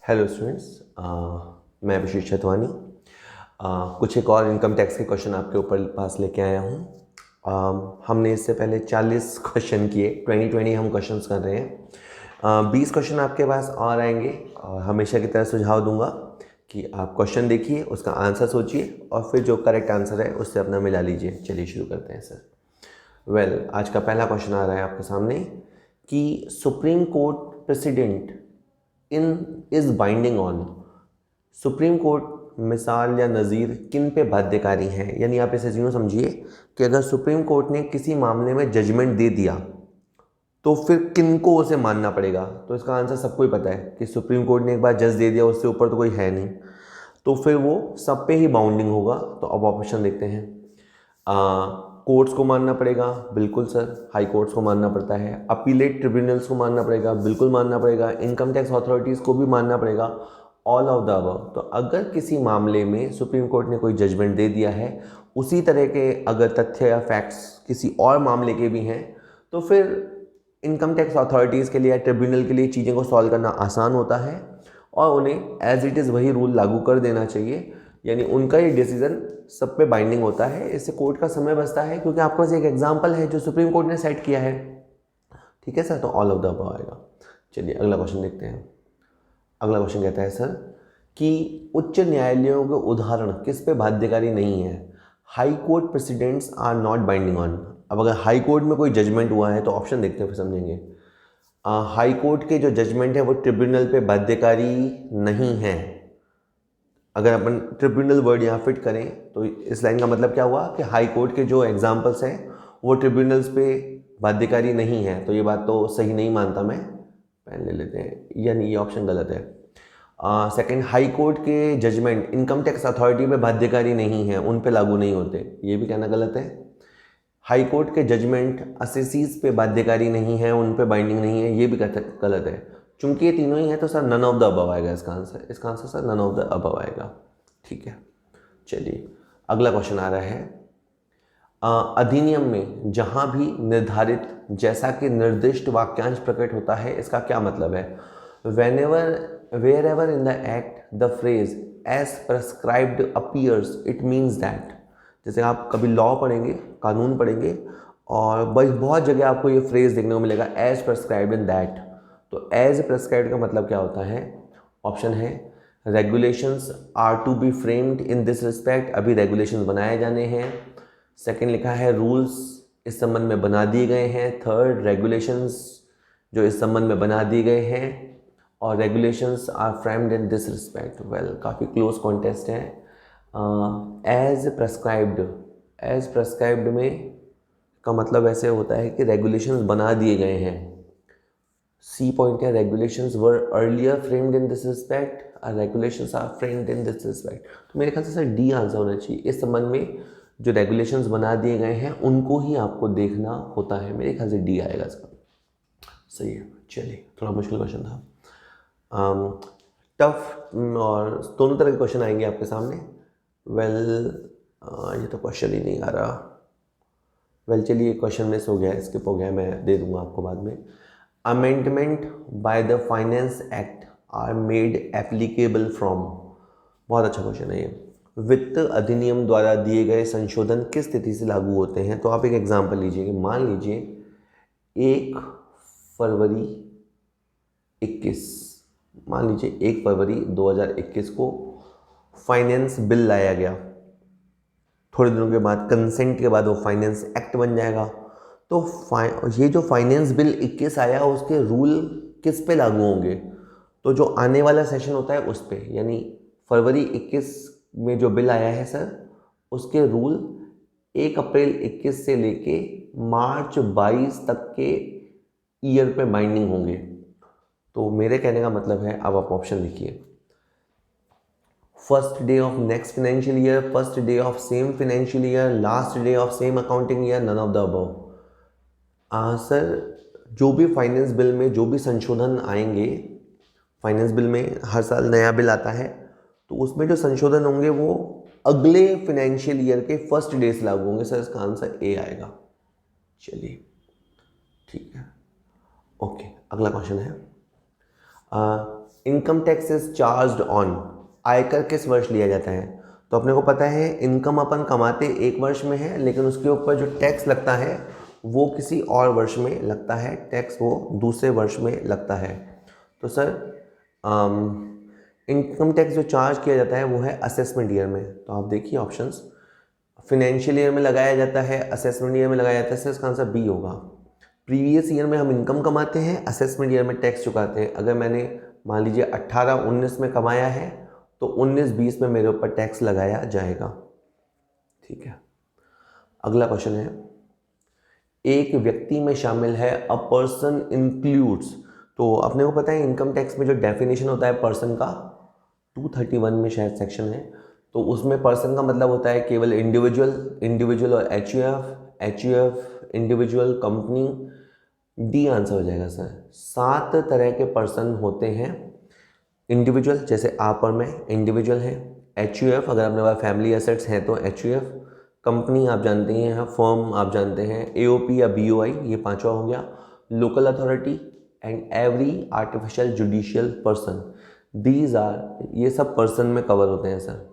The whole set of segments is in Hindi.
हेलो स्टूडेंट्स, मैं अभिषेक छतवानी। कुछ एक और इनकम टैक्स के क्वेश्चन आपके ऊपर पास लेके आया हूँ। हमने इससे पहले 40 क्वेश्चन किए, 20 हम क्वेश्चंस कर रहे हैं। 20 क्वेश्चन आपके पास और आएंगे और हमेशा की तरह सुझाव दूंगा कि आप क्वेश्चन देखिए, उसका आंसर सोचिए और फिर जो करेक्ट आंसर है उससे अपना मिला लीजिए। चलिए शुरू करते हैं सर। आज का पहला क्वेश्चन आ रहा है आपके सामने कि supreme court president is binding on. Supreme court मिसाल या नज़ीर किन पे बाध्यकारी है, यानी आप इसे यूँ समझिए कि अगर सुप्रीम कोर्ट ने किसी मामले में जजमेंट दे दिया तो फिर किन को उसे मानना पड़ेगा। तो इसका आंसर सबको ही पता है कि सुप्रीम कोर्ट ने एक बार जज दे दिया, उससे ऊपर तो कोई है नहीं, तो फिर वो सब पे ही बाउंडिंग होगा। तो अब ऑप्शन देखते हैं। कोर्ट्स को मानना पड़ेगा, बिल्कुल सर, हाई कोर्ट्स को मानना पड़ता है। अपीलेट ट्रिब्यूनल्स को मानना पड़ेगा, बिल्कुल मानना पड़ेगा। इनकम टैक्स अथॉरिटीज़ को भी मानना पड़ेगा, ऑल ऑफ द अबव। तो अगर किसी मामले में सुप्रीम कोर्ट ने कोई जजमेंट दे दिया है, उसी तरह के अगर तथ्य या फैक्ट्स किसी और मामले के भी हैं, तो फिर इनकम टैक्स अथॉरिटीज़ के लिए या ट्रिब्यूनल के लिए चीज़ें को सॉल्व करना आसान होता है और उन्हें एज इट इज़ वही रूल लागू कर देना चाहिए, यानी उनका ये डिसीजन सब पे बाइंडिंग होता है। इससे कोर्ट का समय बचता है, क्योंकि आपके पास एक एग्जांपल है जो सुप्रीम कोर्ट ने सेट किया है। ठीक है सर, तो ऑल ऑफ द अबव आएगा। चलिए अगला क्वेश्चन देखते हैं। अगला क्वेश्चन कहता है सर कि उच्च न्यायालयों के उदाहरण किस पे बाध्यकारी नहीं है। High court precedents are not binding on. अब अगर हाई कोर्ट में कोई जजमेंट हुआ है तो ऑप्शन देखते हैं, फिर समझेंगे। हाई कोर्ट के जो जजमेंट है वो ट्रिब्यूनल पे बाध्यकारी नहीं है। अगर अपन ट्रिब्यूनल वर्ड यहाँ फिट करें तो इस लाइन का मतलब क्या हुआ कि हाई कोर्ट के जो एग्जाम्पल्स हैं वो ट्रिब्यूनल्स पे बाध्यकारी नहीं है। तो ये बात तो सही नहीं मानता मैं, पेन ले लेते हैं, यानी ये ऑप्शन गलत है। सेकंड, हाई कोर्ट के जजमेंट इनकम टैक्स अथॉरिटी पे बाध्यकारी नहीं है, उन पे लागू नहीं होते, ये भी कहना गलत है। हाई कोर्ट के जजमेंट असेसीज पे बाध्यकारी नहीं है, उन पे बाइंडिंग नहीं है, ये भी गलत है। चूंकि ये तीनों ही है तो sir none of the above आएगा इसका आंसर। इसका answer sir none of the above आएगा। ठीक है, चलिए अगला क्वेश्चन आ रहा है। अधिनियम में जहां भी निर्धारित जैसा कि निर्दिष्ट वाक्यांश प्रकट होता है, इसका क्या मतलब है। Wherever in the act the phrase as prescribed appears it means that. जैसे आप कभी लॉ पढ़ेंगे, कानून पढ़ेंगे, और बहुत जगह आपको ये फ्रेज देखने को मिलेगा, एज प्रेस्क्राइब्ड इन दैट। तो एज प्रेस्क्राइब्ड का मतलब क्या होता है। ऑप्शन है regulations are to be framed in this respect, अभी रेगुलेशंस बनाए जाने हैं। सेकंड लिखा है रूल्स इस संबंध में बना दिए गए हैं। थर्ड, रेगुलेशंस जो इस संबंध में बना दिए गए हैं, और regulations are framed in this respect. Well, काफ़ी क्लोज कॉन्टेस्ट है। एज प्रेस्क्राइब्ड में का मतलब ऐसे होता है कि रेगुलेशंस बना दिए गए हैं। सी पॉइंट है, regulations were earlier framed in this respect, regulations are framed in this respect. तो मेरे ख्याल से सर डी आंसर होना चाहिए। इस संबंध में जो रेगुलेशंस बना दिए गए हैं उनको ही आपको देखना होता है। मेरे ख्याल से डी आएगा इसका। सही है। चलिए, थोड़ा मुश्किल क्वेश्चन था। टफ और दोनों तरह के क्वेश्चन आएंगे आपके सामने। ये तो क्वेश्चन ही नहीं आ रहा। चलिए क्वेश्चन मिस हो गया, स्किप हो गया, मैं दे दूंगा आपको बाद में। Amendment by the finance act are made applicable from. बहुत अच्छा क्वेश्चन है ये। वित्त अधिनियम द्वारा दिए गए संशोधन किस तिथि से लागू होते हैं। तो आप एक एग्जांपल लीजिए कि मान लीजिए 1 फरवरी 21, मान लीजिए 1 फरवरी 2021 को फाइनेंस बिल लाया गया। थोड़े दिनों के बाद, कंसेंट के बाद, वो फाइनेंस एक्ट बन जाएगा। तो ये जो फाइनेंस बिल 21 आया उसके रूल किस पे लागू होंगे। तो जो आने वाला सेशन होता है उस पे, यानी फरवरी 21 में जो बिल आया है सर, उसके रूल 1 अप्रैल 21 से लेके मार्च 22 तक के ईयर पे बाइंडिंग होंगे। तो मेरे कहने का मतलब है, अब आप ऑप्शन लिखिए। First day of next financial year, first day of same financial year, last day of same accounting year, none of the above. Sir जो भी फाइनेंस बिल में जो भी संशोधन आएंगे, फाइनेंस बिल में हर साल नया बिल आता है, तो उसमें जो संशोधन होंगे वो अगले फाइनेंशियल ईयर के फर्स्ट डे से लागू होंगे। सर इसका आंसर ए आएगा। चलिए ठीक है, ओके। अगला क्वेश्चन है, income tax is charged on, आयकर किस वर्ष लिया जाता है? तो अपने को पता है इनकम अपन कमाते एक वर्ष में है, लेकिन उसके ऊपर जो टैक्स लगता है वो किसी और वर्ष में लगता है, टैक्स वो दूसरे वर्ष में लगता है। तो सर इनकम टैक्स जो चार्ज किया जाता है वो है असेसमेंट ईयर में। तो आप देखिए ऑप्शंस, फिनेंशियल ईयर में लगाया जाता है, असेसमेंट ईयर में लगाया जाता है, सर इसका आंसर बी होगा। प्रीवियस ईयर में हम इनकम कमाते हैं, असेसमेंट ईयर में टैक्स चुकाते हैं। अगर मैंने मान लीजिए 18-19 में कमाया है तो 19-20 में मेरे ऊपर टैक्स लगाया जाएगा। ठीक है, अगला क्वेश्चन है, एक व्यक्ति में शामिल है, अ पर्सन इंक्लूड्स। तो अपने को पता है इनकम टैक्स में जो डेफिनेशन होता है पर्सन का, 231 में शायद सेक्शन है, तो उसमें पर्सन का मतलब होता है केवल इंडिविजुअल और HUF individual, company. D answer हो जाएगा सर। 7 तरह के पर्सन होते हैं। इंडिविजुअल जैसे आप और मैं इंडिविजुअल हैं, एचयूएफ अगर अपने पास फैमिली एसेट्स हैं तो एचयूएफ, कंपनी आप जानते हैं, फर्म आप जानते हैं, एओपी या बीओआई, ये पांचवा हो गया, local authority and every artificial judicial person. These are, ये सब पर्सन में कवर होते हैं सर।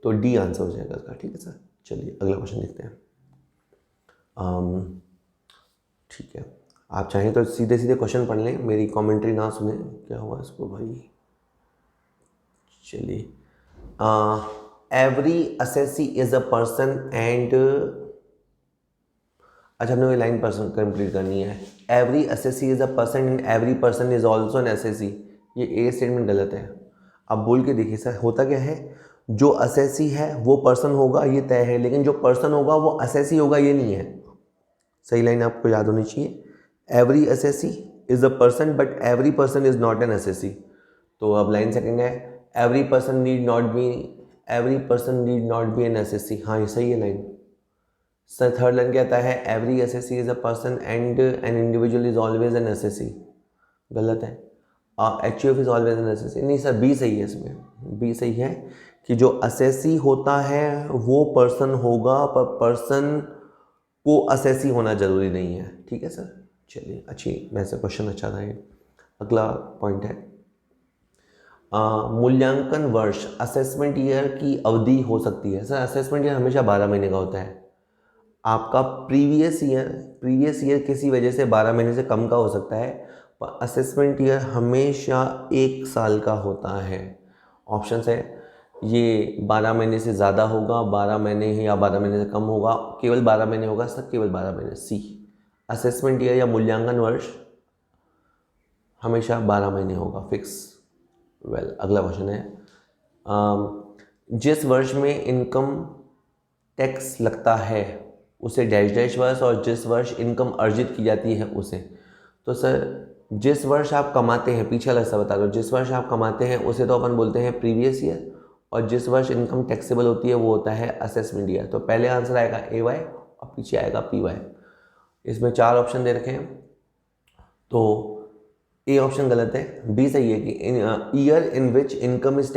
तो डी आंसर हो जाएगा इसका। ठीक है सर, चलिए अगला क्वेश्चन देखते हैं। ठीक है, आप चाहें तो सीधे सीधे क्वेश्चन पढ़ लें, मेरी कमेंट्री ना सुने। क्या हुआ इसको भाई? चलिए, every assessee is a person and, अच्छा हमने वही लाइन पर्सन कंप्लीट करनी है। Every assessee is a person and every person is also an assessee, ये ए स्टेटमेंट गलत है। अब बोल के देखिए सर, होता क्या है, जो असेसी है वो पर्सन होगा ये तय है, लेकिन जो पर्सन होगा वो असेसी होगा ये नहीं है। सही लाइन आपको याद होनी चाहिए। Every assessee is a person but every person is not an assessee. तो अब लाइन सेकंड है, every person need not be N assessee. हाँ ये सही है लाइन। सर थर्ड लाइन कहता है every assessee is a person and an individual is always an assessee. गलत है। HUF is always an assessee. नहीं सर, बी सही है इसमें, बी सही है कि जो असेसी होता है वो पर्सन होगा, पर पर्सन को असेसी होना जरूरी नहीं है। ठीक है सर, चलिए अच्छी, वैसे क्वेश्चन अच्छा था ये। अगला पॉइंट है, मूल्यांकन वर्ष, असेसमेंट ईयर की अवधि हो सकती है। सर असेसमेंट ईयर हमेशा 12 महीने का होता है। आपका प्रीवियस ईयर किसी वजह से 12 महीने से कम का हो सकता है, पर असेसमेंट ईयर हमेशा 1 साल का होता है। ऑप्शन है, ये 12 महीने से ज़्यादा होगा, 12 महीने या 12 महीने से कम होगा, केवल 12 महीने होगा सर, केवल 12 महीने। सी, असेसमेंट ईयर या मूल्यांकन वर्ष हमेशा 12 महीने होगा, फिक्स। वेल, अगला क्वेश्चन है, जिस वर्ष में इनकम टैक्स लगता है उसे डैश डैश वर्ष, और जिस वर्ष इनकम अर्जित की जाती है उसे। तो सर जिस वर्ष आप कमाते हैं, पीछे अलग सा बता दो, जिस वर्ष आप कमाते हैं उसे तो अपन बोलते हैं प्रीवियस ईयर, और जिस वर्ष इनकम टैक्सेबल होती है वो होता है असेसमेंट ईयर। तो पहले आंसर आएगा ए वाई और पीछे आएगा पी वाई। इसमें 4 ऑप्शन दे रखे हैं, तो ए ऑप्शन गलत है, बी सही है कि year in which income is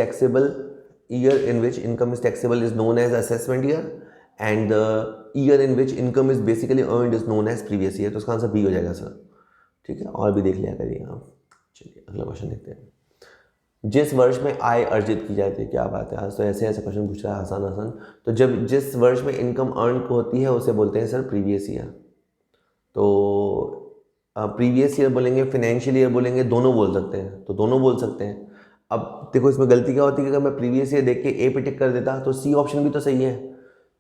taxable is known as assessment year, and the year in which income is basically earned is known as previous year. तो उसका आंसर बी हो जाएगा सर। ठीक है, और भी देख लिया करिए आप। चलिए अगला क्वेश्चन देखते हैं, जिस वर्ष में आय अर्जित की जाती है। क्या बात है, आज तो ऐसे ऐसे क्वेश्चन पूछ रहा है, आसान। तो जब जिस वर्ष में इनकम अर्न होती है उसे बोलते हैं सर प्रीवियस ईयर। तो प्रीवियस ईयर बोलेंगे, फिनेंशियल ईयर बोलेंगे, दोनों बोल सकते हैं, तो दोनों बोल सकते हैं। अब देखो इसमें गलती क्या होती है कि अगर मैं प्रीवियस ईयर देख के ए पे टिक कर देता तो सी ऑप्शन भी तो सही है,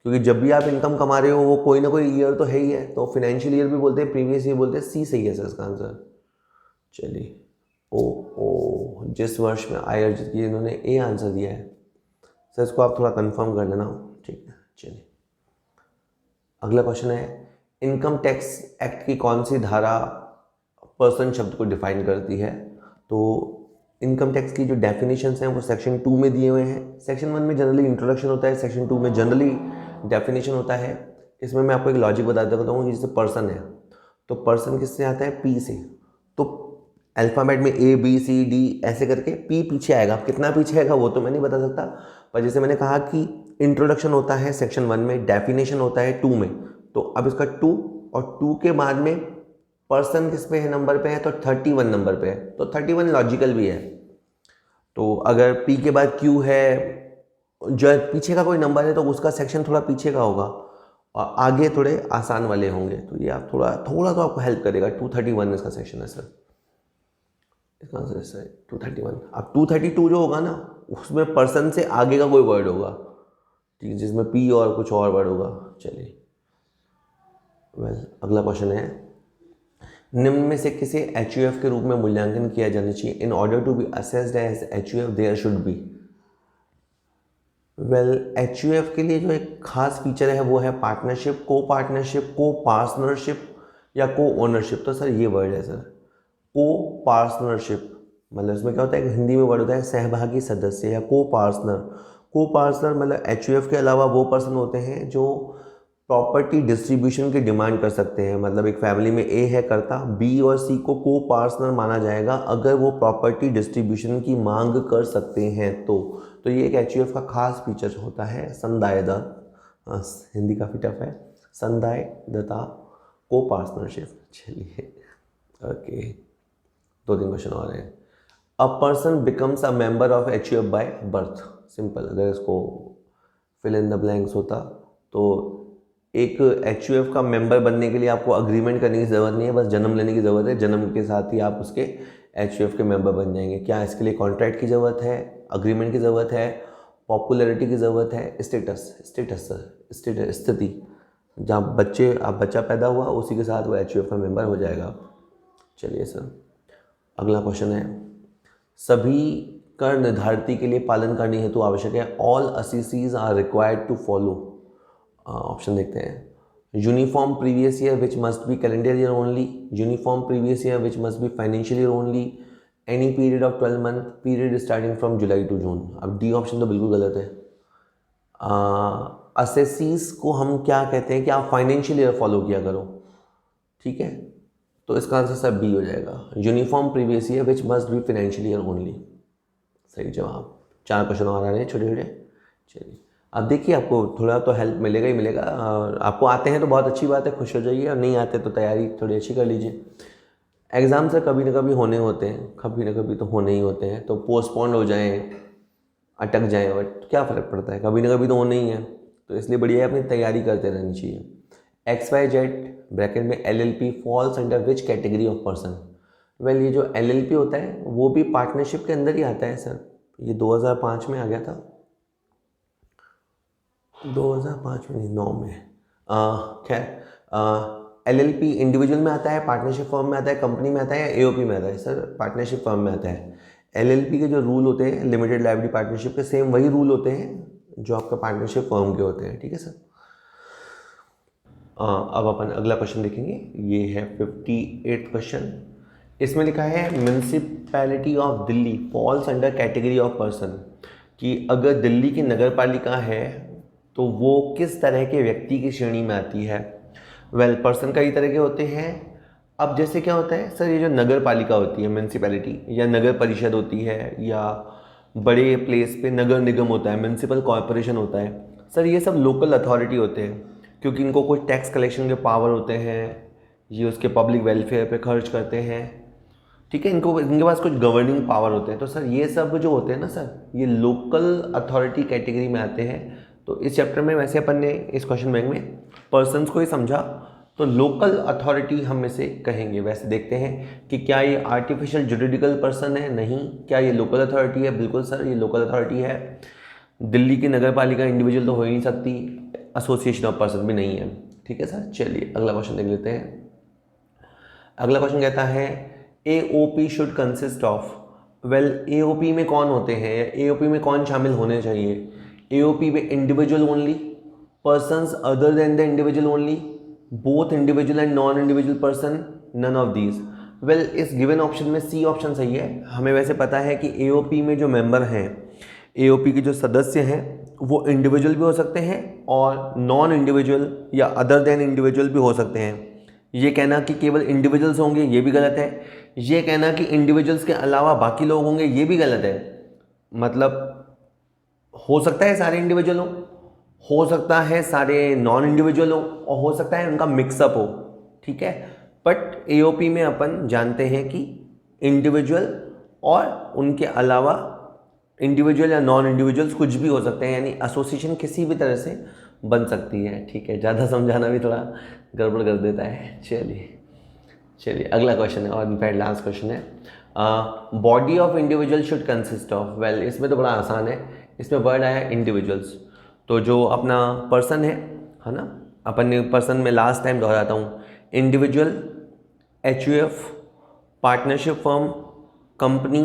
क्योंकि जब भी आप इनकम कमा रहे हो वो कोई ना कोई ईयर तो है ही है। तो फिनेंशियल ईयर भी बोलते हैं, प्रीवियस ईयर बोलते हैं, सी सही है सर इसका आंसर। चलिए, ओ जिस वर्ष में आय अर्जित की, इन्होंने ए आंसर दिया है सर, इसको आप थोड़ा कंफर्म कर लेना। ठीक है, चलिए अगला क्वेश्चन है, इनकम टैक्स एक्ट की कौन सी धारा पर्सन शब्द को डिफाइन करती है? तो इनकम टैक्स की जो डेफिनेशंस हैं वो सेक्शन 2 में दिए हुए हैं। सेक्शन 1 में जनरली इंट्रोडक्शन होता है, सेक्शन 2 में जनरली डेफिनेशन होता है। इसमें मैं आपको एक लॉजिक बता देता हूँ, जैसे पर्सन है तो पर्सन किससे आता है? पी से। तो अल्फ़ाबेट में ए बी सी डी ऐसे करके पी पीछे आएगा, कितना पीछे आएगा वो तो मैं नहीं बता सकता, पर जैसे मैंने कहा कि इंट्रोडक्शन होता है सेक्शन 1 में, डेफिनेशन होता है 2 में, तो अब इसका 2 और 2 के बाद में पर्सन किस पे है, नंबर पे है, तो 31 नंबर पे है, तो 31 लॉजिकल भी है। तो अगर पी के बाद क्यू है, जो पीछे का कोई नंबर है तो उसका सेक्शन थोड़ा पीछे का होगा और आगे थोड़े आसान वाले होंगे, तो ये आप थोड़ा थोड़ा तो आपको हेल्प करेगा। 231 इसका सेक्शन है सर, इसका आंसर है सर 231। अब 232 जो होगा ना, उसमें पर्सन से आगे का कोई वर्ड होगा, ठीक है, जिसमें पी और कुछ और वर्ड होगा। चलिए अगला क्वेश्चन है, निम्न में से किसे HUF के रूप में मूल्यांकन किया जाना चाहिए? In order to be assessed as HUF there should be. HUF के लिए जो एक खास फीचर है वो है पार्टनरशिप, को पार्टनरशिप, को पार्टनरशिप या को ओनरशिप। तो सर ये वर्ड है सर, को पार्टनरशिप, मतलब इसमें क्या होता है कि हिंदी में वर्ड होता है सहभागी सदस्य या को पार्टनर। को पार्टनर मतलब HUF के अलावा वो पर्सन होते हैं जो प्रॉपर्टी डिस्ट्रीब्यूशन की डिमांड कर सकते हैं। मतलब एक फैमिली में ए है करता, बी और सी को को पार्टनर माना जाएगा अगर वो प्रॉपर्टी डिस्ट्रीब्यूशन की मांग कर सकते हैं तो ये एक HUF का खास फीचर होता है संदायदत्त, हिंदी काफ़ी टफ है, संदायदत्ता को पार्टनरशिप। चलिए ओके, 2-3 क्वेश्चन और हैं। A person becomes a member of HUF by birth. Simple, अगर इसको फिल इन द ब्लैंक्स होता तो एक HUF का मेंबर बनने के लिए आपको अग्रीमेंट करने की ज़रूरत नहीं है, बस जन्म लेने की ज़रूरत है, जन्म के साथ ही आप उसके HUF के मेंबर बन जाएंगे। क्या इसके लिए कॉन्ट्रैक्ट की ज़रूरत है, अग्रीमेंट की ज़रूरत है, पॉपुलैरिटी की ज़रूरत है, स्थिति, जहाँ बच्चा पैदा हुआ उसी के साथ वो HUF का मेंबर हो जाएगा। चलिए सर अगला क्वेश्चन है, सभी कर निर्धारिती के लिए पालन करने हेतु आवश्यक है। All assessees are required to follow. Option देखते हैं, uniform previous year which must be calendar year only, uniform previous year which must be financial year only, any period of 12 month, period starting from July to June. अब डी ऑप्शन तो बिल्कुल गलत है। असेसीज को हम क्या कहते हैं कि आप फाइनेंशियल ईयर फॉलो किया करो, ठीक है, तो इसका आंसर सब बी हो जाएगा, uniform previous year which must be financial year only. सही जवाब। 4 क्वेश्चन और आ रहे हैं छोटे छोटे। चलिए अब देखिए, आपको थोड़ा तो हेल्प मिलेगा ही मिलेगा, और आपको आते हैं तो बहुत अच्छी बात है, खुश हो जाइए, और नहीं आते तो तैयारी थोड़ी अच्छी कर लीजिए। एग्ज़ाम से कभी ना कभी होने होते हैं, कभी ना कभी तो होने ही होते हैं, तो पोस्टपोन हो जाएं, अटक जाएं, बट क्या फ़र्क पड़ता है, कभी ना कभी तो होने ही है, तो इसलिए बढ़िया है अपनी तैयारी करते रहनी चाहिए। XYZ ब्रैकेट में LLP falls under which category of person. ये जो LLP होता है वो भी पार्टनरशिप के अंदर ही आता है सर, ये 2005 में आ गया था, 2005 में नहीं 9 में। खैर LLP इंडिविजुअल में आता है, पार्टनरशिप फर्म में आता है, कंपनी में आता है, या AOP में आता है? सर पार्टनरशिप फर्म में आता है। LLP के जो रूल होते हैं लिमिटेड लायबिलिटी पार्टनरशिप के, सेम वही रूल होते हैं जो आपका पार्टनरशिप फर्म के होते हैं, ठीक है सर। अब अपन अगला क्वेश्चन देखेंगे, ये है 58 क्वेश्चन। इसमें लिखा है municipality of Delhi falls under category of person, कि अगर दिल्ली की नगर पालिका है तो वो किस तरह के व्यक्ति की श्रेणी में आती है। पर्सन कई तरह के होते हैं। अब जैसे क्या होता है सर, ये जो नगर पालिका होती है, म्यूनसिपैलिटी या नगर परिषद होती है, या बड़े प्लेस पे नगर निगम होता है, म्यूनसिपल कॉरपोरेशन होता है, सर ये सब लोकल अथॉरिटी होते हैं, क्योंकि इनको कुछ टैक्स कलेक्शन के पावर होते हैं, ये उसके पब्लिक वेलफेयर पे खर्च करते हैं, ठीक है, इनके पास कुछ गवर्निंग पावर होते हैं। तो सर ये सब जो होते हैं ना सर, ये लोकल अथॉरिटी कैटेगरी में आते हैं। तो इस चैप्टर में वैसे अपन ने इस क्वेश्चन बैंक में पर्सन्स को ही समझा, तो लोकल अथॉरिटी हम इसे कहेंगे। वैसे देखते हैं कि क्या ये आर्टिफिशियल जुरिडिकल पर्सन है, नहीं। क्या ये लोकल अथॉरिटी है? बिल्कुल सर ये लोकल अथॉरिटी है। दिल्ली की नगर पालिका इंडिविजुअल तो हो ही नहीं सकती, एसोसिएशन ऑफ पर्सन भी नहीं है, ठीक है सर। चलिए अगला क्वेश्चन देख लेते हैं। अगला क्वेश्चन कहता है AOP should consist of. AOP में कौन होते हैं, AOP में कौन शामिल होने चाहिए? AOP में individual only, persons other than the individual only, both individual and non individual person, none of these. इस गिवन ऑप्शन में सी ऑप्शन सही है। हमें वैसे पता है कि AOP में जो मेंबर हैं, AOP के जो सदस्य हैं, वो इंडिविजुअल भी हो सकते हैं और नॉन इंडिविजुअल या अदर देन इंडिविजुअल भी हो सकते हैं। ये कहना कि केवल इंडिविजुअल्स होंगे ये भी गलत है, ये कहना कि इंडिविजुअल्स के अलावा बाकी लोग होंगे ये भी गलत है। मतलब हो सकता है सारे इंडिविजुअल हो सकता है सारे नॉन इंडिविजुअल हो, और हो सकता है उनका मिक्सअप हो, ठीक है। बट एओपी में अपन जानते हैं कि इंडिविजुअल और उनके अलावा इंडिविजुअल या नॉन इंडिविजुअल्स कुछ भी हो सकते हैं, यानी एसोसिएशन किसी भी तरह से बन सकती है। ठीक है, ज़्यादा समझाना भी थोड़ा गड़बड़ कर देता है। चलिए अगला क्वेश्चन है, और इनफैक्ट लास्ट क्वेश्चन है, body of individual should consist of. Well, इसमें तो बड़ा आसान है, इसमें वर्ड आया इंडिविजुअल्स, तो जो अपना पर्सन है ना, अपन ने पर्सन में लास्ट टाइम दोहराता हूँ, individual, HUF, partnership firm, company,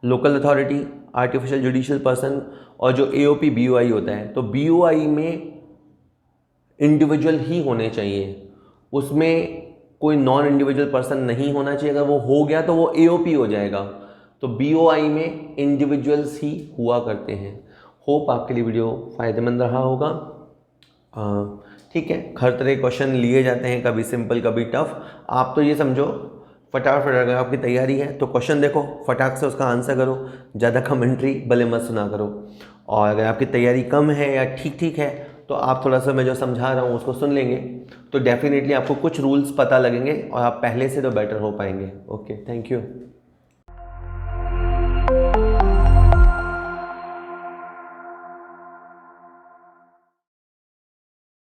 local authority, artificial judicial person, और जो एओपी बीओआई होता है, तो बीओआई में इंडिविजुअल ही होने चाहिए, उसमें कोई नॉन इंडिविजुअल पर्सन नहीं होना चाहिए। अगर वो हो गया तो वो एओपी हो जाएगा। तो बीओआई में इंडिविजुअल्स ही हुआ करते हैं। होप आपके लिए वीडियो फ़ायदेमंद रहा होगा। ठीक है, हर तरह के क्वेश्चन लिए जाते हैं, कभी सिंपल कभी टफ। आप तो ये समझो फटाफट, अगर आपकी तैयारी है तो क्वेश्चन देखो, फटाक से उसका आंसर करो, ज़्यादा कमेंट्री भले मत सुना करो। और अगर आपकी तैयारी कम है या ठीक ठीक है तो आप थोड़ा सा मैं जो समझा रहा हूँ उसको सुन लेंगे तो डेफिनेटली आपको कुछ रूल्स पता लगेंगे और आप पहले से तो बेटर हो पाएंगे। Okay, thank you.